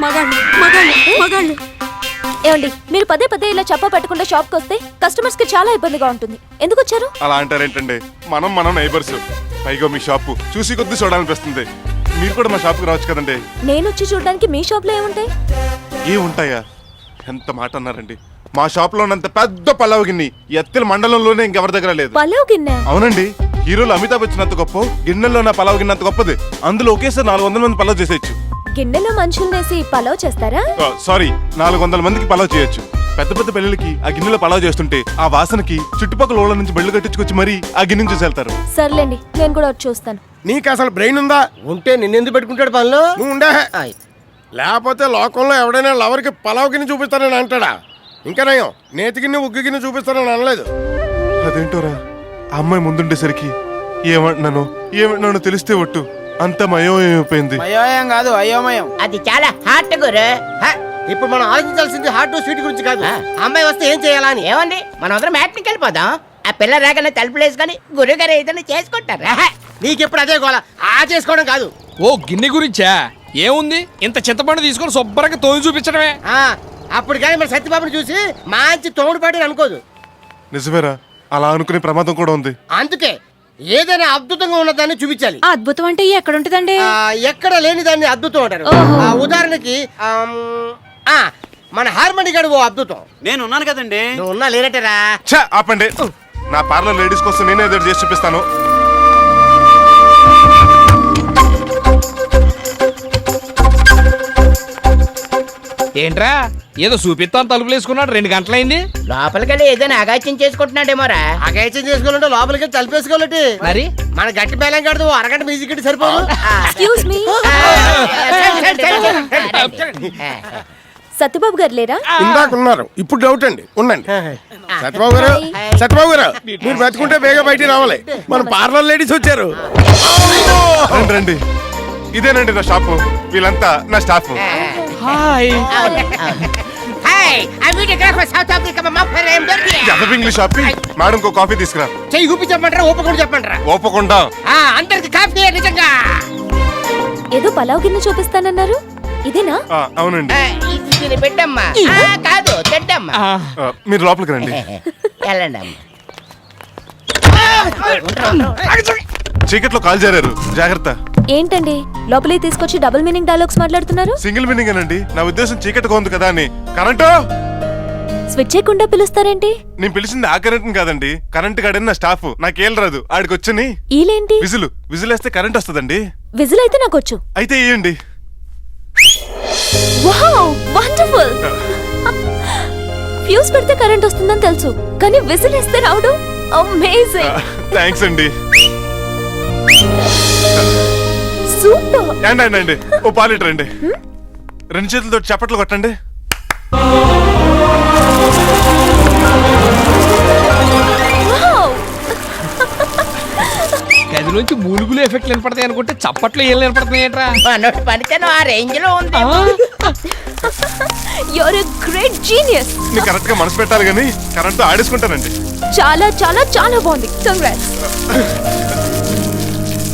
మగాళ్ళు. ఏమండి, మీరు పదే పదే ఇలా చెప్ప పెట్టకుండా షాప్కి వస్తే కస్టమర్స్ కి చాలా ఇబ్బందిగా ఉంటుంది. ఎందుకు వచ్చారు? అలా అంటారేంటండి? మనం నైబర్స్. పైగా మీ షాపు చూసి కొద్ది చూడాలనిపిస్తుంది. మీరు కూడా మా షాప్కి రావచ్చు కదండి. నేను వచ్చి చూడడానికి మీ షాప్ లో ఏముంటాయి? ఏముంటాయా? ఎంత మాట అన్నారండి. మా షాప్ లో ఉన్నంత పెద్ద పలావ్ గిన్నె ఎత్తిల మండలంలోనే ఇంకెవరి దగ్గర లేదు. పలావ్ గిన్నె? అవునండి. హీరోలు అమితాబ్ బచ్చన్ అంత గొప్ప, గిన్నెలో నా పలావ్ గిన్నె అంత గొప్పది. అందులో ఒకేసారి 400 మంది పలావ్ చేసేయచ్చు. గిన్నెలో మనుషులు వేసి పలావ్ చేస్తారా? సారీ, 400 మందికి పలావ్ చేయొచ్చు. పెద్ద పెద్ద పెళ్లికి ఆ గిన్నెలో పలావ్ చేస్తుంటే ఆ వాసనకి చుట్టుపక్కల ఊళ్ళ నుంచి బళ్ళు కట్టించుకొచ్చి మరీ ఆ గిన్నె చూసి వెళ్తారు. సర్లేండి, నేను కూడా వచ్చి చూస్తాను. నీకు అసలు బ్రెయిన్ ఉందా? ఉంటే నిన్నెందుకు పెట్టుకుంటాడు పనిలో? నువ్వు ఉండే. లేకపోతే లోకంలో ఎవడైనా లవర్కి పలావ్ గిన్నె చూపిస్తానని అంటాడా? ఇంకా నయం, నేతి గిన్నె ఉగ్గు గిన్నె చూపిస్తానని అనలేదు. అదేంటోరా, ఆ అమ్మాయి ముందుండేసరికి ఏమంటున్నానో తెలిస్తే ఒట్టు అంత మయం అయిపోయింది. మయోమయం కాదు, అయోమయం. అది చాలా హార్ట్ గురు. ఇప్పుడు మనం ఆలోచించాల్సింది హార్ట్ స్వీట్ గురించి కాదు. అమ్మాయి వస్తే ఏం చేయాలా అని. ఏమండి, మనం అందరం మ్యాట్నికి వెళ్ళిపోదాం. ఆ పిల్ల రాగానే తలుపులేసుకొని గురుగారు ఏదైనా చేసుకుంటారా? నీకెప్పుడు అదే గోల. ఆ చేసుకోవడం కాదు. ఓ గిన్నె గురించా? ఏముంది, ఇంత చింతపండు తీసుకొని శుభ్రంగా తోమి చూపించడమే. అప్పుడు కానీ మన సత్యబాబుని చూసి మంచి తోడుపాటి అనుకోదు. నిజమేరా, అలా అనుకునే ప్రమాదం కూడా ఉంది. అందుకే ఏదైనా అద్భుతంగా ఉన్నదాన్ని చూపించాలి. అద్భుతం అంటే ఎక్కడ ఉంటదండి? ఎక్కడ లేని దాన్ని అద్భుతం అంటారు. ఉదాహరణకి మన హార్మోని గడు ఓ అద్భుతం. నేను ఉన్నాను కదండి. నువ్వు ఉన్నా లేనట్టరా? ఛ, ఆపండి. నా పార్లర్ లేడీస్ కోసం నేనే ఎదురు చేసి చూపిస్తాను. ఏంట్రా ఏదో చూపిస్తాను తలుపులు వేసుకున్నాడు, 2 గంటలైంది. లోపలికెళ్ళి ఏదైనా అగాచ్యం చేసుకుంటున్నాడేమోరా. అగాచ్యం చేసుకోవాలంటే లోపలికి తలిపేసుకోవాలంటే మరి మన గట్టి బేలం కడదు. అరగంట మ్యూజిక్ ఇటు సరిపోదు. ఎక్స్క్యూజ్ మీ, సత్యబాబు గారు లేరా? ఇందాక ఉన్నారు, ఇప్పుడు డౌట్ అండి. ఉండండి. సత్యబాబు గారు మీరు బతుకుంటే బేగా బయటికి రావాలి. మన పార్లర్ లేడీస్ వచ్చారు. రండి రండి, ఇదేనండి నా షాపు. వీళ్ళంతా నా స్టాఫ్. హాయ్. ఇంగ్లీష్ షాపి. మేడం కో కాఫీ తీసుకురా. చెయ్యి ఊపి చెప్పంటారా, ఊపకుండా చెప్పంటారా? ఓపకుండా. అందరికి కాఫీ నిజంగా. ఏదో పలావ్ గిన్నె చూపిస్తానన్నారు, ఇదేనా? అవునండి. ఇది పెట్టమ్మా. కాదు, తెడ్డమ్మా. మీరు లోపలికి రండి. వెళ్ళండి అమ్మా. చీకట్లో కాల్ జారారు, జాగ్రత్త. ఏంటండి లోపలికి తీసుకొచ్చి డబుల్ మీనింగ్ డైలాగ్స్ మాట్లాడుతున్నారు? సింగిల్ మీనింగ్ అనండి. నా ఉద్దేశం చీకటిగా ఉంది కదా అని. కరెంటు స్విచ్ చేయకుండా పిలుస్తారేంటి? నేను పిలిచింది ఆ కరెంట్ కాదండి. కరెంట్ గాడని నా స్టాఫ్. నాకేం రాదు. ఆడికి వచ్చని ఈలేంటి? విజిల్ వేస్తే కరెంట్ వస్తుందండి. విజిల్ అయితే నాకొచ్చు. అయితే ఇయ్యండి. Wow, wonderful. ఫ్యూజ్ పెడితే కరెంట్ వస్తుందని తెలుసు, కానీ విజిల్ వేస్తే రావడం అమేజింగ్. థ్యాంక్స్ అండి. సూపర్. అండి ఓ పాలీటర్ అండి. 2 చేతులతో చప్పట్లు కొట్టండి. గదిలోంచి మూలుగులు ఎఫెక్ట్లు వినపడతాయి అనుకుంటే చప్పట్లు ఏం వినపడుతున్నాయి ఏంట్రా? పడితే ఆ రేంజ్ లో ఉంది. You're a great genius. నీకు కరెక్ట్ గా మనసు పెట్టాలి కానీ కరెంట్ ఆడేసుకుంటానండి. చాలా చాలా చాలా బాగుంది. కంగ్రాట్స్.